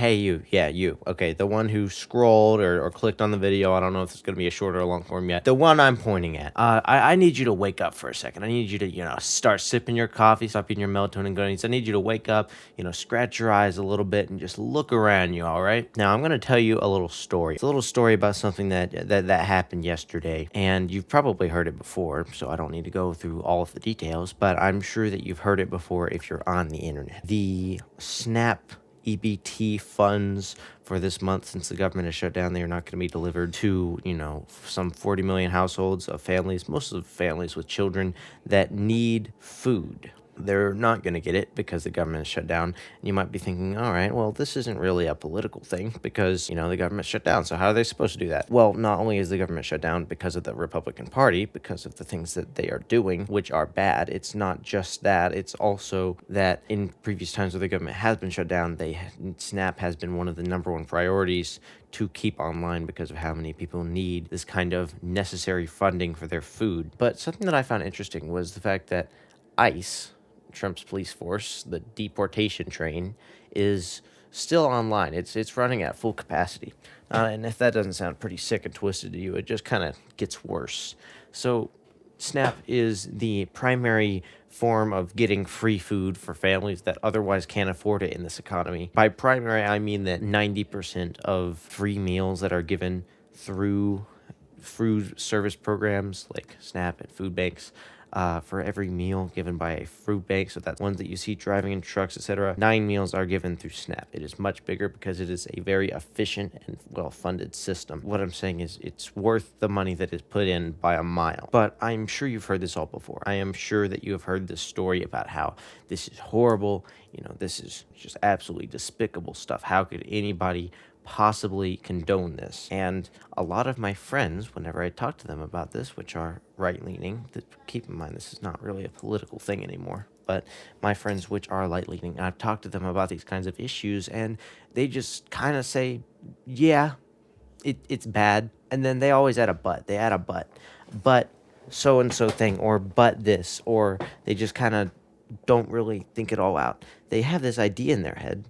Hey, you. Yeah, you. Okay, the one who scrolled or clicked on the video. I don't know if it's going to be a short or a long form yet. The one I'm pointing at. I need you to wake up for a second. I need you to, start sipping your coffee, stop eating your melatonin gummies. I need you to wake up, scratch your eyes a little bit and just look around you, all right? Now, I'm going to tell you a little story. It's a little story about something that happened yesterday, and you've probably heard it before, so I don't need to go through all of the details, but I'm sure that you've heard it before if you're on the internet. The Snap EBT funds for this month, since the government is shut down, they are not going to be delivered to, some 40 million households of families, most of families with children that need food. They're not going to get it because the government is shut down. And you might be thinking, all right, well, this isn't really a political thing because, the government shut down. So how are they supposed to do that? Well, not only is the government shut down because of the Republican Party, because of the things that they are doing, which are bad, it's not just that. It's also that in previous times where the government has been shut down, SNAP has been one of the number one priorities to keep online because of how many people need this kind of necessary funding for their food. But something that I found interesting was the fact that ICE, Trump's police force, the deportation train, is still online. It's running at full capacity. And if that doesn't sound pretty sick and twisted to you, it just kind of gets worse. So SNAP is the primary form of getting free food for families that otherwise can't afford it in this economy. By primary, I mean that 90% of free meals that are given through food service programs like SNAP and food banks, for every meal given by a food bank, so that's ones that you see driving in trucks, etc. 9 meals are given through SNAP. It is much bigger because it is a very efficient and well-funded system. What I'm saying is it's worth the money that is put in by a mile. But I'm sure you've heard this all before. I am sure that you have heard this story about how this is horrible. This is just absolutely despicable stuff. How could anybody possibly condone this? And a lot of my friends, whenever I talk to them about this, which are right-leaning, keep in mind this is not really a political thing anymore, but my friends which are light-leaning, I've talked to them about these kinds of issues, and they just kind of say, yeah, it's bad, and then they always add a but. They add a but so-and-so thing, or but this, or they just kind of don't really think it all out. They have this idea in their head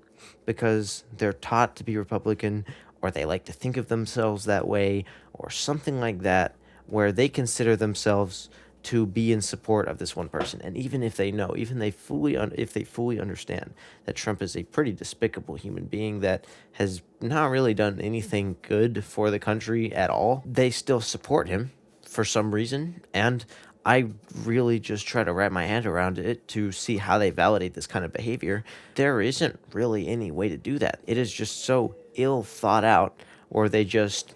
because they're taught to be Republican, or they like to think of themselves that way, or something like that, where they consider themselves to be in support of this one person. And even if they know, even if they fully understand that Trump is a pretty despicable human being that has not really done anything good for the country at all, they still support him for some reason. And I really just try to wrap my hand around it to see how they validate this kind of behavior. There isn't really any way to do that. It is just so ill thought out, or they just,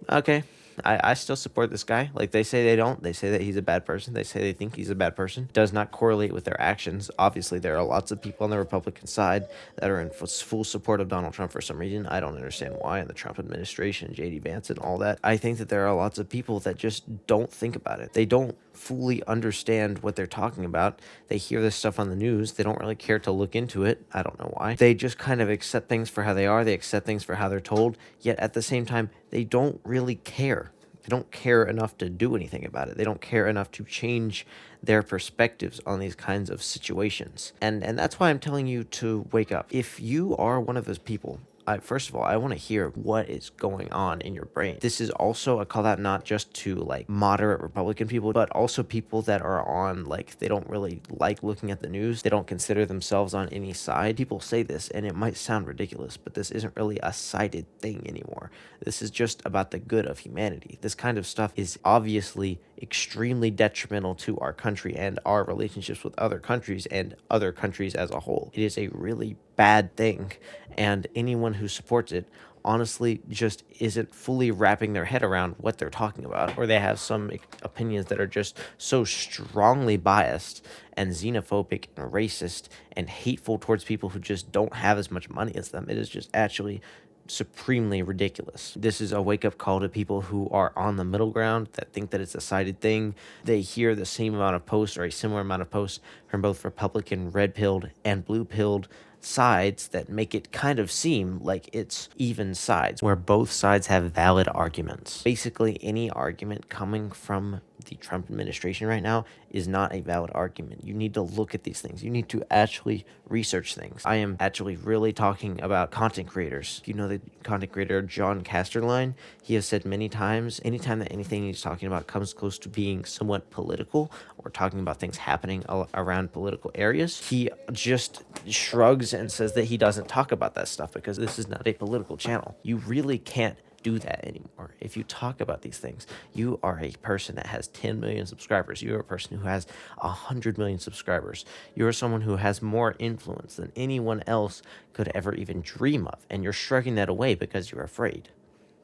okay, I still support this guy. Like, they say they don't. They say that he's a bad person. They say they think he's a bad person. Does not correlate with their actions. Obviously, there are lots of people on the Republican side that are in full support of Donald Trump for some reason. I don't understand why. And the Trump administration, J.D. Vance and all that. I think that there are lots of people that just don't think about it. They don't fully understand what they're talking about. They hear this stuff on the news. They don't really care to look into it. I don't know why. They just kind of accept things for how they are. They accept things for how they're told. Yet at the same time, they don't really care. They don't care enough to do anything about it. They don't care enough to change their perspectives on these kinds of situations. And that's why I'm telling you to wake up. If you are one of those people, first of all, I want to hear what is going on in your brain. This is also a call out not just to like moderate Republican people, but also people that are on, like, they don't really like looking at the news. They don't consider themselves on any side. People say this, and it might sound ridiculous, but this isn't really a sided thing anymore. This is just about the good of humanity. This kind of stuff is obviously extremely detrimental to our country and our relationships with other countries and other countries as a whole. It is a really bad thing, and anyone who supports it honestly just isn't fully wrapping their head around what they're talking about, or they have some opinions that are just so strongly biased and xenophobic and racist and hateful towards people who just don't have as much money as them. It is just actually supremely ridiculous. This is a wake-up call to people who are on the middle ground that think that it's a sided thing. They hear the same amount of posts or a similar amount of posts from both Republican red-pilled and blue-pilled sides that make it kind of seem like it's even sides, where both sides have valid arguments. Basically, any argument coming from the Trump administration right now is not a valid argument. You need to look at these things. You need to actually research things. I am actually really talking about content creators. You know the content creator John Casterline? He has said many times, anytime that anything he's talking about comes close to being somewhat political or talking about things happening around political areas, he just shrugs and says that he doesn't talk about that stuff because this is not a political channel. You really can't do that anymore. If you talk about these things, you are a person that has 10 million subscribers. You're a person who has 100 million subscribers. You're someone who has more influence than anyone else could ever even dream of. And you're shrugging that away because you're afraid.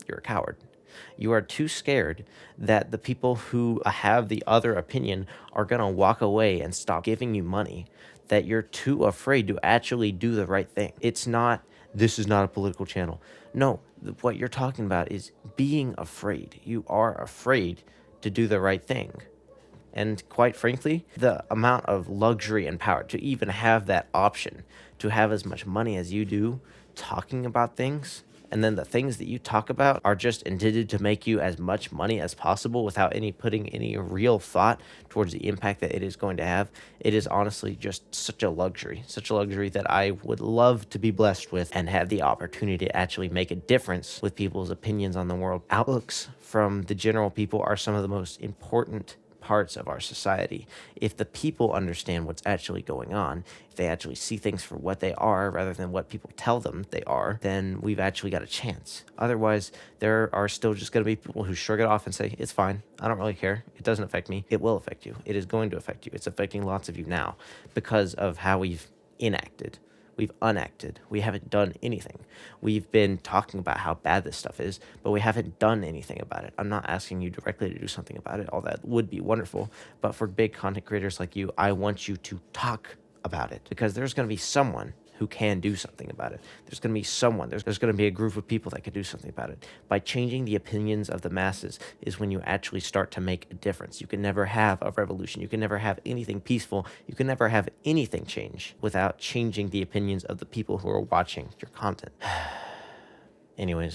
You're a coward. You are too scared that the people who have the other opinion are going to walk away and stop giving you money, that you're too afraid to actually do the right thing. It's not, this is not a political channel. No, what you're talking about is being afraid. You are afraid to do the right thing. And quite frankly, the amount of luxury and power to even have that option, to have as much money as you do talking about things, and then the things that you talk about are just intended to make you as much money as possible without putting any real thought towards the impact that it is going to have. It is honestly just such a luxury that I would love to be blessed with and have the opportunity to actually make a difference with people's opinions on the world. Outlooks from the general people are some of the most important parts of our society. If the people understand what's actually going on, if they actually see things for what they are rather than what people tell them they are, then we've actually got a chance. Otherwise, there are still just going to be people who shrug it off and say, it's fine. I don't really care. It doesn't affect me. It will affect you. It is going to affect you. It's affecting lots of you now because of how we've enacted. We've unacted. We haven't done anything. We've been talking about how bad this stuff is, but we haven't done anything about it. I'm not asking you directly to do something about it. All that would be wonderful. But for big content creators like you, I want you to talk about it because there's going to be someone who can do something about it. There's going to be someone, there's going to be a group of people that can do something about it. By changing the opinions of the masses is when you actually start to make a difference. You can never have a revolution. You can never have anything peaceful. You can never have anything change without changing the opinions of the people who are watching your content. Anyways,